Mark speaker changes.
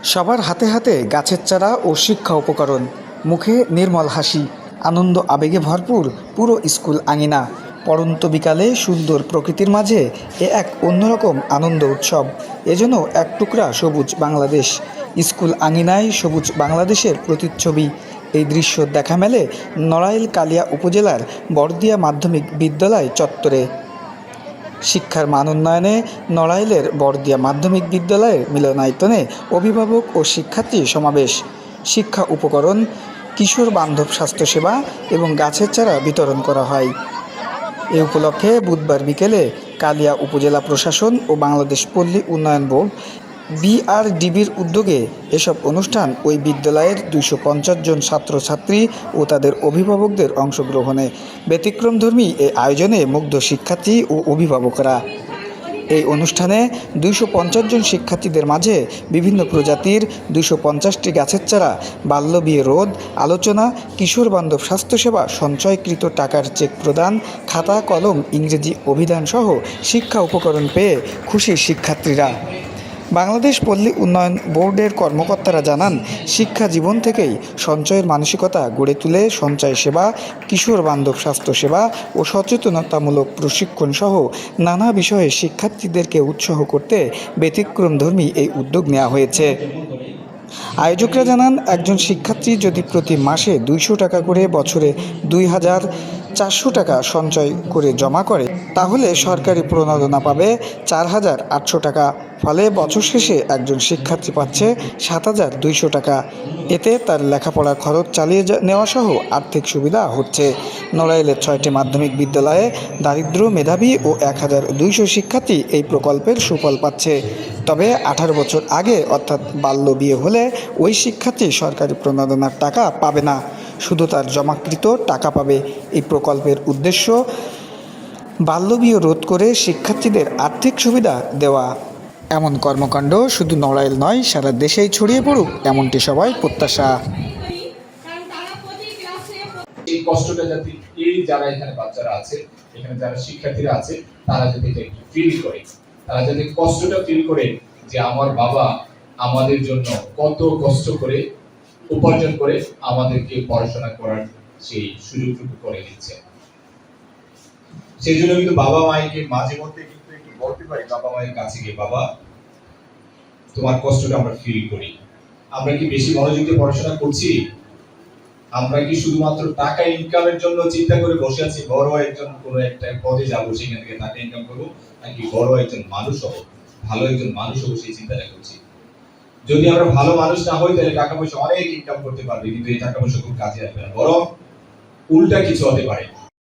Speaker 1: সবার হাতে হাতে গাছের চারা ও শিক্ষা উপকরণ, মুখে নির্মল হাসি, আনন্দ আবেগে ভরপুর পুরো স্কুল আঙিনা। পড়ন্ত বিকালে সুন্দর প্রকৃতির মাঝে এ এক অন্যরকম আনন্দ উৎসব। এজন্য এক টুকরা সবুজ বাংলাদেশ। স্কুল আঙিনায় সবুজ বাংলাদেশের প্রতিচ্ছবি। এই দৃশ্য দেখা মেলে নড়াইল কালিয়া উপজেলার বড়দিয়া মাধ্যমিক বিদ্যালয় চত্বরে। শিক্ষার মান উন্নয়নে নড়াইলের বড়দিয়া মাধ্যমিক বিদ্যালয়ের মিলনায়তনে অভিভাবক ও শিক্ষার্থী সমাবেশ। শিক্ষা উপকরণ, কিশোর বান্ধব স্বাস্থ্যসেবা এবং গাছের চারা বিতরণ করা হয়। এ উপলক্ষে বুধবার বিকেলে কালিয়া উপজেলা প্রশাসন ও বাংলাদেশ পল্লী উন্নয়ন বোর্ড বিআরডিবির উদ্যোগে এসব অনুষ্ঠান ওই বিদ্যালয়ের ২৫০ জন ছাত্রছাত্রী ও তাদের অভিভাবকদের অংশগ্রহণে। ব্যতিক্রমধর্মী এই আয়োজনে মুগ্ধ শিক্ষার্থী ও অভিভাবকরা। এই অনুষ্ঠানে ২৫০ জন শিক্ষার্থীদের মাঝে বিভিন্ন প্রজাতির ২৫০টি গাছের চারা, বাল্যবিয়ে রোধ আলোচনা, কিশোর বান্ধব স্বাস্থ্যসেবা, সঞ্চয়কৃত টাকার চেক প্রদান, খাতা কলম, ইংরেজি অভিধান সহ শিক্ষা উপকরণ পেয়ে খুশি শিক্ষার্থীরা। বাংলাদেশ পল্লী উন্নয়ন বোর্ডের কর্মকর্তারা জানান, শিক্ষা জীবন থেকেই সঞ্চয়ের মানসিকতা গড়ে তুলে সঞ্চয় সেবা, কিশোর বান্ধব স্বাস্থ্যসেবা ও সচেতনতামূলক প্রশিক্ষণ সহ নানা বিষয়ে শিক্ষার্থীদেরকে উৎসাহ করতে ব্যতিক্রমধর্মী এই উদ্যোগ নেওয়া হয়েছে। আয়োজকরা জানান, একজন শিক্ষার্থী যদি প্রতি মাসে ২০০ টাকা করে বছরে ২,৪০০ টাকা সঞ্চয় করে জমা করে, তাহলে সরকারি প্রণোদনা পাবে ৪,৮০০ টাকা। ফলে বছর শেষে একজন শিক্ষার্থী পাচ্ছে ৭,২০০ টাকা। এতে তার লেখাপড়ার খরচ চালিয়ে নেওয়া সহ আর্থিক সুবিধা হচ্ছে। নড়াইলের ৬টি মাধ্যমিক বিদ্যালয়ে দারিদ্র, মেধাবী ও ১,২০০ শিক্ষার্থী এই প্রকল্পের সুফল পাচ্ছে। তবে ১৮ বছর আগে অর্থাৎ বাল্য বিয়ে হলে ওই শিক্ষার্থী সরকারি প্রণোদনার টাকা পাবে না, শুধু তার জমাকৃত টাকা পাবে। এই প্রকল্পের উদ্দেশ্য বাল্যবিয়ে রোধ করে শিক্ষার্থীদের আর্থিক সুবিধা দেওয়া। এমন কর্মকাণ্ড শুধু নড়াইল নয়, সারা দেশেই ছড়িয়ে পড়ুক, এমনটি সবাই প্রত্যাশা।
Speaker 2: এই কষ্টটা যাতে এই যারা এখানে বাচ্চারা আছে, এখানে যারা শিক্ষার্থীরা আছে, তারা যাতে এটা একটু ফিল করে, তারা যাতে কষ্টটা ফিল করে যে আমার বাবা আমাদের জন্য কত কষ্ট করে উপার্জন করে আমাদেরকে পড়াশোনা করার সেই সুযোগটুকু করে দিচ্ছে। সেই জন্য কিন্তু বাবা মাকে মাঝে মধ্যে কিন্তু একটু বলতে পারি, বাবা মায়ের কাছে গিয়ে, বাবা তোমার কষ্টটা আমরা ফিল করি। আমরা কি বেশি মনোযোগ দিয়ে পড়াশোনা করছি? আমরা কি শুধুমাত্র টাকা ইনকামের জন্য চিন্তা করে বসে আছি, বড় একজন কোনো একটা পদে যাবো, সেখান থেকে টাকা ইনকাম করবো, নাকি বড় একজন মানুষ হবো, ভালো একজন মানুষ হবো, সেই চিন্তাটা করছি? যদি আমরা ভালো মানুষ না হই, তাহলে টাকা পয়সা অনেক ইনকাম করতে পারবে, কিন্তু এই টাকা পয়সা খুব কাজে আসবে না, বরং উল্টা কিছু হতে পারে।